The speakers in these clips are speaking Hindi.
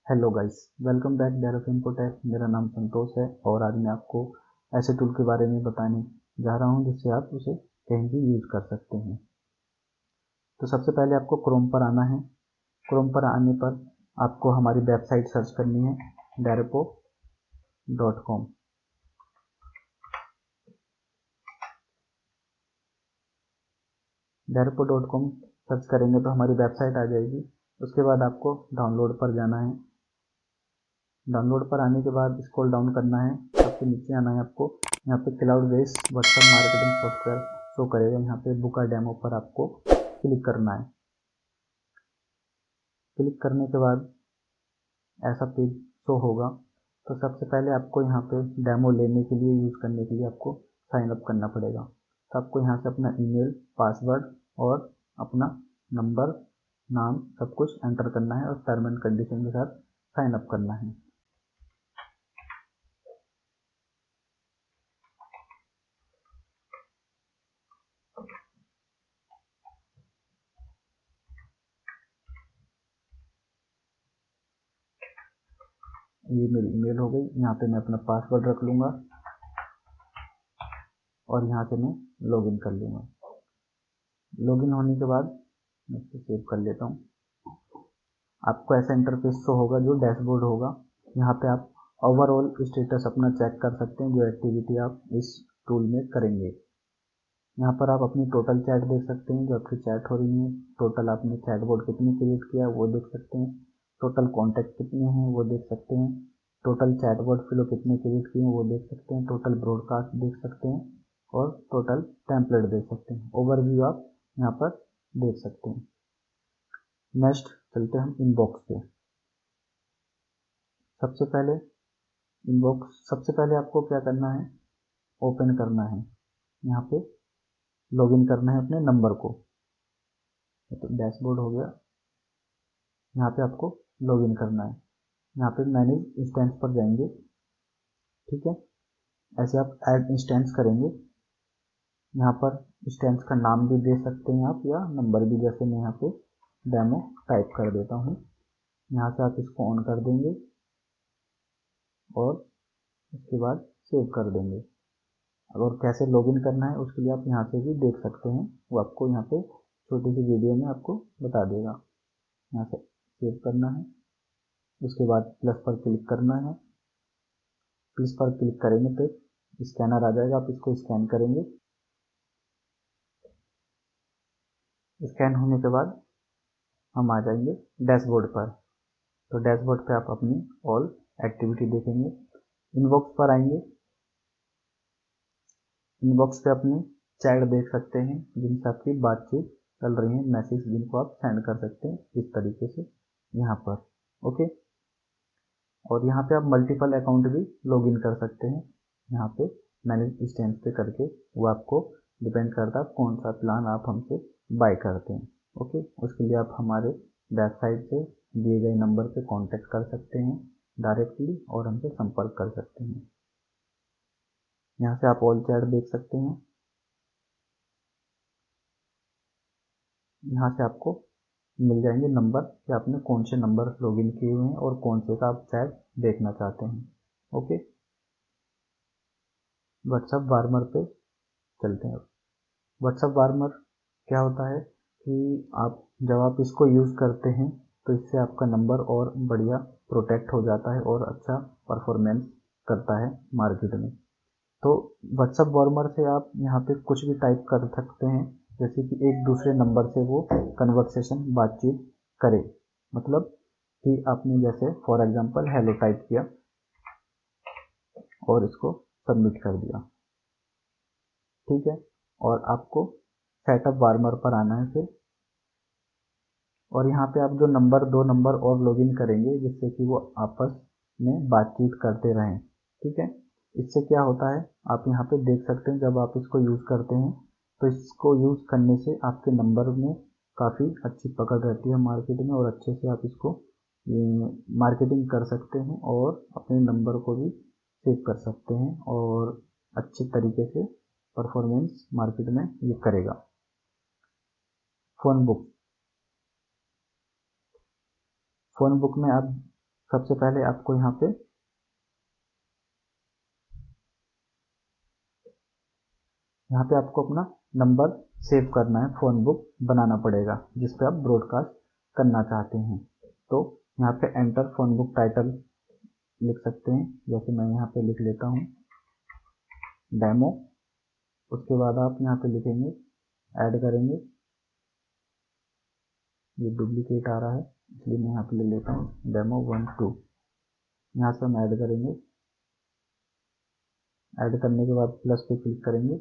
हेलो गाइस, वेलकम बैक डेरोफ इन्फोटेक। मेरा नाम संतोष है और आज मैं आपको ऐसे टूल के बारे में बताने जा रहा हूं जिससे आप उसे कहीं भी यूज़ कर सकते हैं। तो सबसे पहले आपको क्रोम पर आना है। क्रोम पर आने पर आपको हमारी वेबसाइट सर्च करनी है डेरोपो.com। डेरोपो.com सर्च करेंगे तो हमारी वेबसाइट आ जाएगी। उसके बाद आपको डाउनलोड पर जाना है। डाउनलोड पर आने के बाद स्क्रॉल डाउन करना है, सबसे नीचे आना है आपको। यहाँ पे cloud base WhatsApp marketing software show करेगा। यहाँ पे बुक अ डेमो पर आपको क्लिक करना है। क्लिक करने के बाद ऐसा पेज शो होगा। तो सबसे पहले आपको यहाँ पे डेमो लेने के लिए, यूज़ करने के लिए आपको साइन अप करना पड़ेगा। तो आपको यहाँ से अपना ईमेल, पासवर्ड और अपना नंबर, नाम सब कुछ एंटर करना है और टर्म एंड कंडीशन के साथ साइन अप करना है। ये मेरी ईमेल हो गई। यहाँ पे मैं अपना पासवर्ड रख लूँगा और यहाँ से मैं लॉगिन कर लूँगा। लॉगिन होने के बाद मैं इसको सेव कर लेता हूँ। आपको ऐसा इंटरफेस शो होगा जो डैशबोर्ड होगा। यहाँ पे आप ओवरऑल स्टेटस अपना चेक कर सकते हैं, जो एक्टिविटी आप इस टूल में करेंगे। यहाँ पर आप अपनी टोटल चैट देख सकते हैं, जो आपकी चैट हो रही है। टोटल आपने चैटबॉट कितनी क्रिएट किया वो देख सकते हैं। टोटल कॉन्टैक्ट कितने हैं वो देख सकते हैं। टोटल चैटबॉट फ्लो कितने क्रिएट किए हैं वो देख सकते हैं। टोटल ब्रॉडकास्ट देख सकते हैं और टोटल टेम्पलेट देख सकते हैं। ओवरव्यू आप यहाँ पर देख सकते हैं। नेक्स्ट चलते हैं हम इनबॉक्स पे। सबसे पहले आपको क्या करना है, ओपन करना है। यहाँ पे लॉगिन करना है अपने नंबर को। तो डैशबोर्ड हो गया, यहाँ पे आपको लॉगिन करना है। यहाँ पे मैनेज इंस्टेंस पर जाएंगे। ठीक है, ऐसे आप ऐड इंस्टेंस करेंगे। यहाँ पर इंस्टेंस का नाम भी दे सकते हैं आप, या नंबर भी। जैसे मैं यहाँ पे डेमो टाइप कर देता हूँ। यहाँ से आप इसको ऑन कर देंगे और उसके बाद सेव कर देंगे। और कैसे लॉगिन करना है उसके लिए आप यहाँ से भी देख सकते हैं, वो आपको यहाँ पे छोटी सी वीडियो में आपको बता देगा। यहाँ से सेव करना है, उसके बाद प्लस पर क्लिक करना है। प्लस पर क्लिक करेंगे तो स्कैनर आ जाएगा, आप इसको स्कैन करेंगे। स्कैन होने के बाद हम आ जाएंगे डैशबोर्ड पर। तो डैशबोर्ड पे आप अपनी ऑल एक्टिविटी देखेंगे। इनबॉक्स पर आएंगे। इनबॉक्स पे अपनी चैट देख सकते हैं, जिनसे आपकी बातचीत चल रही है, मैसेज जिनको आप सेंड कर सकते हैं इस तरीके से यहाँ पर। ओके, और यहाँ पे आप मल्टीपल अकाउंट भी लॉगिन कर सकते हैं। यहाँ पे मैनेज इंस्टेंस पे करके, वो आपको डिपेंड करता है कौन सा प्लान आप हमसे बाय करते हैं। ओके, उसके लिए आप हमारे वेबसाइट से दिए गए नंबर पे कांटेक्ट कर सकते हैं डायरेक्टली और हमसे संपर्क कर सकते हैं। यहाँ से आप ऑल चैट देख सकते हैं। यहाँ से आपको मिल जाएंगे नंबर कि आपने कौन से नंबर लॉगिन किए हुए हैं और कौन से का आप चैट देखना चाहते हैं। ओके, व्हाट्सएप वार्मर पे चलते हैं। व्हाट्सएप वार्मर क्या होता है कि जब आप इसको यूज़ करते हैं तो इससे आपका नंबर और बढ़िया प्रोटेक्ट हो जाता है और अच्छा परफॉर्मेंस करता है मार्केट में। तो व्हाट्सएप वार्मर से आप यहाँ पे कुछ भी टाइप कर सकते हैं, जैसे कि एक दूसरे नंबर से वो कन्वर्सेशन, बातचीत करे। मतलब कि आपने जैसे फॉर एग्जांपल हेलो टाइप किया और इसको सबमिट कर दिया। ठीक है, और आपको सेटअप वार्मर पर आना है फिर। और यहाँ पे आप जो दो नंबर और लॉगिन करेंगे जिससे कि वो आपस में बातचीत करते रहें। ठीक है, इससे क्या होता है आप यहाँ पे देख सकते हैं। जब आप इसको यूज़ करते हैं तो इसको यूज़ करने से आपके नंबर में काफ़ी अच्छी पकड़ रहती है मार्केट में, और अच्छे से आप इसको मार्केटिंग कर सकते हैं और अपने नंबर को भी सेव कर सकते हैं और अच्छे तरीके से परफॉर्मेंस मार्केट में ये करेगा। फ़ोन बुक में आप सबसे पहले आपको यहाँ पे आपको अपना नंबर सेव करना है, फ़ोन बुक बनाना पड़ेगा जिस पे आप ब्रॉडकास्ट करना चाहते हैं। तो यहाँ पे एंटर फ़ोन बुक टाइटल लिख सकते हैं, जैसे मैं यहाँ पे लिख लेता हूँ डेमो। उसके बाद आप यहाँ पे लिखेंगे, ऐड करेंगे, ये डुप्लीकेट आ रहा है इसलिए मैं यहाँ पे ले लेता हूँ डेमो 1 2। यहाँ से हम ऐड करेंगे, ऐड करने के बाद प्लस पे क्लिक करेंगे।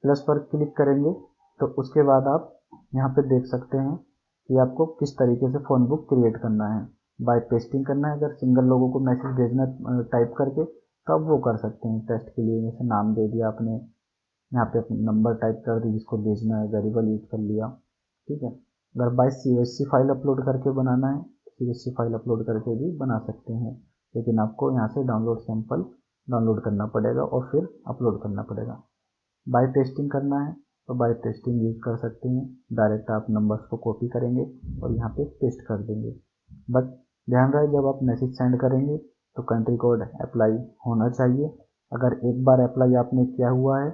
प्लस पर क्लिक करेंगे तो उसके बाद आप यहाँ पे देख सकते हैं कि आपको किस तरीके से फ़ोन बुक क्रिएट करना है। बाय पेस्टिंग करना है, अगर सिंगल लोगों को मैसेज भेजना टाइप करके तो आप वो कर सकते हैं टेस्ट के लिए। जैसे नाम दे दिया आपने, यहाँ पे नंबर टाइप कर दी जिसको भेजना है, वेरिएबल यूज कर लिया, ठीक है। अगर बाय CSV फाइल अपलोड करके बनाना है, CSV फाइल अपलोड करके भी बना सकते हैं, लेकिन आपको यहाँ से डाउनलोड सैंपल डाउनलोड करना पड़ेगा और फिर अपलोड करना पड़ेगा। बाय टेस्टिंग करना है तो बाय टेस्टिंग यूज कर सकते हैं, डायरेक्ट आप नंबर्स को कॉपी करेंगे और यहाँ पे पेस्ट कर देंगे। बट ध्यान रहे जब आप मैसेज सेंड करेंगे तो कंट्री कोड अप्लाई होना चाहिए। अगर एक बार अप्लाई आपने किया हुआ है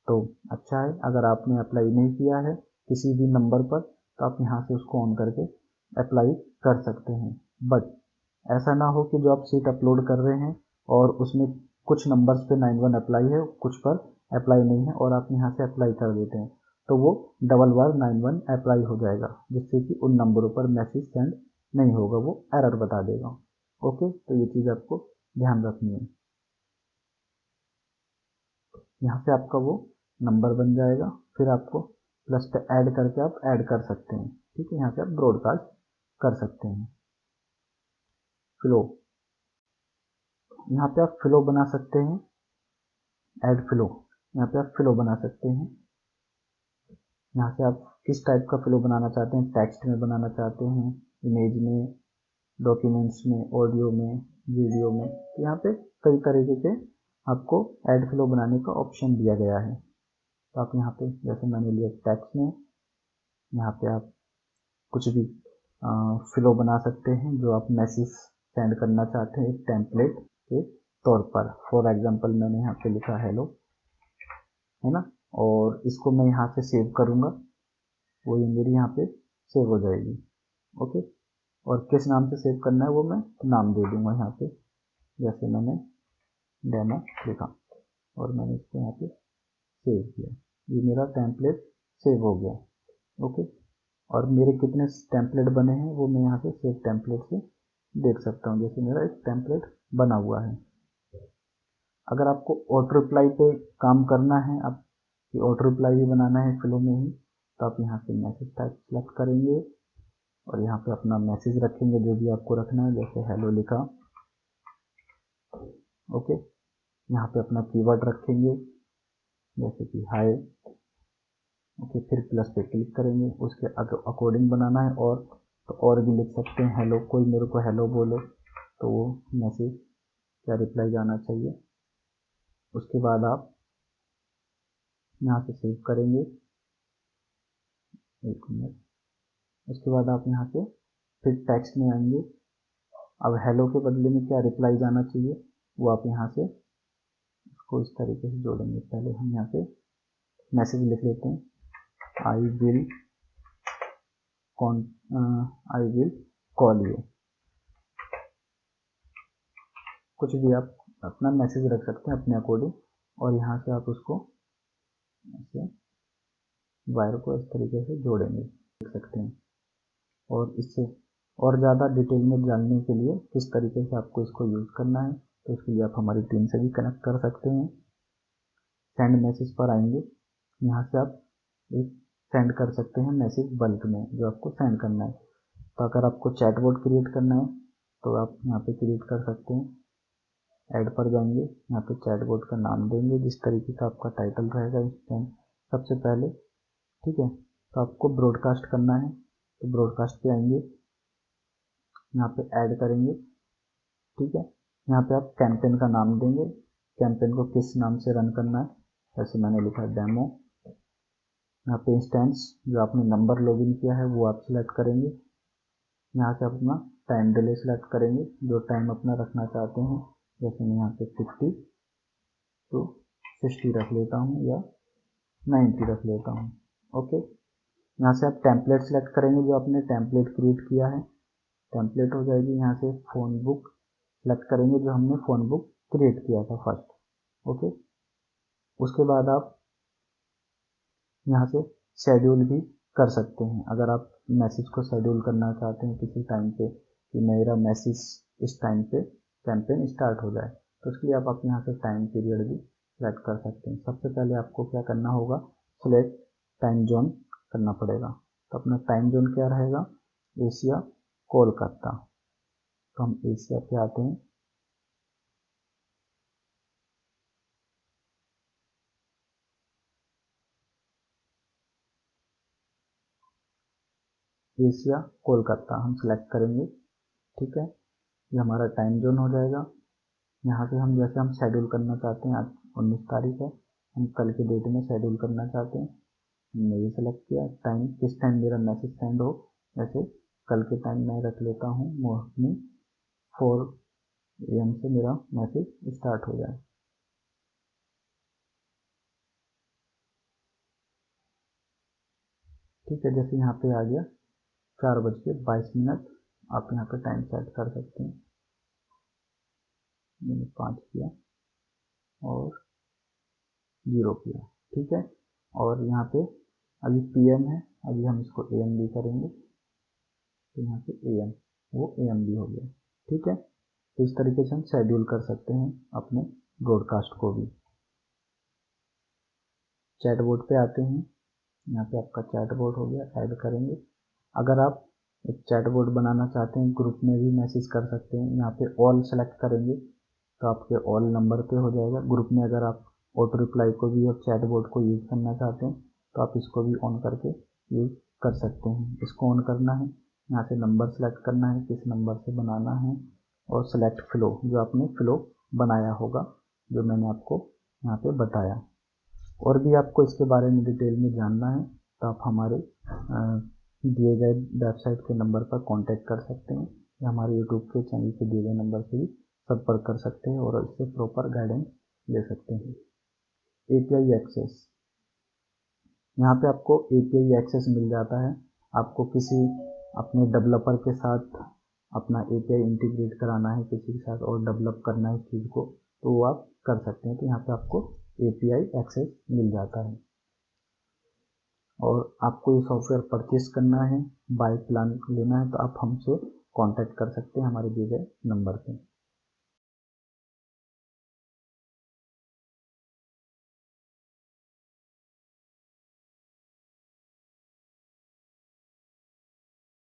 तो अच्छा है, अगर आपने अप्लाई नहीं किया है किसी भी नंबर पर तो आप यहाँ से उसको ऑन करके अप्लाई कर सकते हैं। बट ऐसा ना हो कि जो आप सीट अपलोड कर रहे हैं और उसमें कुछ नंबर्स पे 91 अप्लाई है, कुछ पर अप्लाई नहीं है और आप यहाँ से अप्लाई कर देते हैं तो वो डबल बार 91 अप्लाई हो जाएगा, जिससे कि उन नंबरों पर मैसेज सेंड नहीं होगा, वो एरर बता देगा। ओके, तो ये चीज़ आपको ध्यान रखनी है। यहाँ से आपका वो नंबर बन जाएगा, फिर आपको प्लस पे ऐड करके आप ऐड कर सकते हैं, ठीक है। यहाँ से आप ब्रॉडकास्ट कर सकते हैं। फ्लो, यहाँ पे आप फ्लो बना सकते हैं, ऐड फ्लो, यहाँ पे आप फ्लो बना सकते हैं। यहाँ से आप किस टाइप का फ्लो बनाना चाहते हैं, टेक्स्ट में बनाना चाहते हैं, इमेज में, डॉक्यूमेंट्स में, ऑडियो में, वीडियो में, तो यहाँ पे कई तरीके के आपको ऐड फ्लो बनाने का ऑप्शन दिया गया है। तो आप यहाँ पे जैसे मैंने लिया टेक्स्ट में, यहाँ पे आप कुछ भी फ्लो बना सकते हैं जो आप मैसेज सेंड करना चाहते हैं एक टेम्पलेट के तौर पर। फॉर एग्जांपल मैंने यहाँ पे लिखा हेलो, है ना, और इसको मैं यहाँ से सेव करूँगा, वो ये मेरी यहाँ पे सेव हो जाएगी। ओके, और किस नाम से सेव करना है वो मैं नाम दे दूँगा यहाँ पे, जैसे मैंने डेमो लिखा और मैंने इसको यहाँ पे सेव किया, ये मेरा टेम्पलेट सेव हो गया। ओके, और मेरे कितने टेम्पलेट बने हैं वो मैं यहाँ से सेव टेम्पलेट से देख सकता हूँ, जैसे मेरा एक टेम्पलेट बना हुआ है। अगर आपको ऑटो रिप्लाई पे काम करना है, आप ऑटो रिप्लाई भी बनाना है फ्लो में ही, तो आप यहाँ से मैसेज टाइप सेलेक्ट करेंगे और यहाँ पे अपना मैसेज रखेंगे जो भी आपको रखना है, जैसे हेलो लिखा। ओके, यहाँ पे अपना कीवर्ड रखेंगे जैसे कि हाय। ओके, फिर प्लस पे क्लिक करेंगे, उसके अकॉर्डिंग बनाना है और भी लिख सकते हैं हेलो, कोई मेरे को हेलो बोले तो वो मैसेज क्या रिप्लाई जाना चाहिए। उसके बाद आप यहाँ से सेव करेंगे, एक मिनट। उसके बाद आप यहाँ से फिर टेक्स्ट में आएंगे, अब हेलो के बदले में क्या रिप्लाई जाना चाहिए वो आप यहाँ से इसको इस तरीके से जोड़ेंगे। पहले हम यहाँ से मैसेज लिख लेते हैं, आई विल कॉल यू। कुछ भी आप अपना मैसेज रख सकते हैं अपने अकॉर्डिंग, और यहाँ से आप उसको ऐसे वायर को इस तरीके से जोड़ेंगे, देख सकते हैं। और इससे और ज़्यादा डिटेल में जानने के लिए किस तरीके से आपको इसको यूज़ करना है तो इसके लिए आप हमारी टीम से भी कनेक्ट कर सकते हैं। सेंड मैसेज पर आएंगे, यहाँ से आप एक सेंड कर सकते हैं मैसेज बल्क में जो आपको सेंड करना है। तो अगर आपको चैटबॉट क्रिएट करना है तो आप यहाँ पे क्रिएट कर सकते हैं, ऐड पर जाएंगे, यहाँ पे चैटबॉट का नाम देंगे जिस तरीके का आपका टाइटल रहेगा इंस्टेंट सबसे पहले, ठीक है। तो आपको ब्रॉडकास्ट करना है तो ब्रॉडकास्ट पे आएंगे, यहाँ पे ऐड करेंगे, ठीक है। यहाँ पे आप कैंपेन का नाम देंगे, कैंपेन को किस नाम से रन करना है, जैसे मैंने लिखा डेमो। यहाँ पे इंस्टेंस जो आपने नंबर लॉगिन किया है वो आप सिलेक्ट करेंगे, यहाँ से आप अपना टाइम डिले सेलेक्ट करेंगे, जो टाइम अपना रखना चाहते हैं। जैसे मैं यहाँ पे 50 to 60 रख लेता हूँ या 90 रख लेता हूँ। ओके, यहाँ से आप टेम्पलेट सेलेक्ट करेंगे, जो आपने टेम्पलेट क्रिएट किया है टेम्पलेट हो जाएगी। यहाँ से फ़ोन बुक सेलेक्ट करेंगे, जो हमने फ़ोन बुक क्रिएट किया था फर्स्ट। ओके, उसके बाद आप यहाँ से शेड्यूल भी कर सकते हैं। अगर आप मैसेज को शेड्यूल करना चाहते हैं किसी टाइम पे कि मेरा मैसेज इस टाइम पे कैंपेन स्टार्ट हो जाए, तो उसके लिए आप यहाँ से टाइम पीरियड भी सेलेक्ट कर सकते हैं। सबसे पहले आपको क्या करना होगा, सेलेक्ट टाइम जोन करना पड़ेगा। तो अपना टाइम जोन क्या रहेगा, एशिया कोलकाता। तो हम एशिया पे आते हैं। एशिया कोलकाता हम सेलेक्ट करेंगे। ठीक है, ये हमारा टाइम जोन हो जाएगा। यहाँ से हम जैसे हम शेड्यूल करना चाहते हैं, आज 19 तारीख है, हम कल के डेट में शेड्यूल करना चाहते हैं। हमने ये सेलेक्ट किया, टाइम किस टाइम मेरा मैसेज सेंड हो। जैसे कल के टाइम मैं रख लेता हूँ मॉर्निंग 4 AM से मेरा मैसेज स्टार्ट हो जाए। ठीक है, जैसे यहाँ पे आ गया 4:22, आप यहाँ पे टाइम सेट कर सकते हैं। मैंने 5 किया और 0 किया। ठीक है, और यहाँ पे अभी PM है, अभी हम इसको AM भी करेंगे। तो यहाँ पे AM, वो AM भी हो गया। ठीक है, तो इस तरीके से हम शेड्यूल कर सकते हैं अपने ब्रॉडकास्ट को भी। चैटबॉट पे आते हैं, यहाँ पे आपका चैटबॉट हो गया, ऐड करेंगे। अगर आप एक चैटबॉट बनाना चाहते हैं, ग्रुप में भी मैसेज कर सकते हैं। यहाँ पे ऑल सेलेक्ट करेंगे तो आपके ऑल नंबर पे हो जाएगा। ग्रुप में अगर आप ऑटो रिप्लाई को भी और चैटबॉट को यूज़ करना चाहते हैं तो आप इसको भी ऑन करके यूज़ कर सकते हैं। इसको ऑन करना है, यहाँ से नंबर सेलेक्ट करना है, किस नंबर से बनाना है, और सेलेक्ट फ्लो, जो आपने फ्लो बनाया होगा, जो मैंने आपको यहाँ पे बताया। और भी आपको इसके बारे में डिटेल में जानना है तो आप हमारे दिए गए वेबसाइट के नंबर पर कांटेक्ट कर सकते हैं, या हमारे यूट्यूब के चैनल के दिए गए नंबर से भी संपर्क कर सकते हैं और इससे प्रॉपर गाइडेंस ले सकते हैं। API एक्सेस, यहाँ पे आपको API एक्सेस मिल जाता है। आपको किसी अपने डेवलपर के साथ अपना API इंटीग्रेट कराना है किसी के साथ और डेवलप करना है इस चीज़ को, तो वो आप कर सकते हैं। तो यहाँ पे आपको API एक्सेस मिल जाता है। और आपको ये सॉफ्टवेयर परचेस करना है, बाय प्लान लेना है, तो आप हमसे कांटेक्ट कर सकते हैं हमारे दिए गए नंबर पे।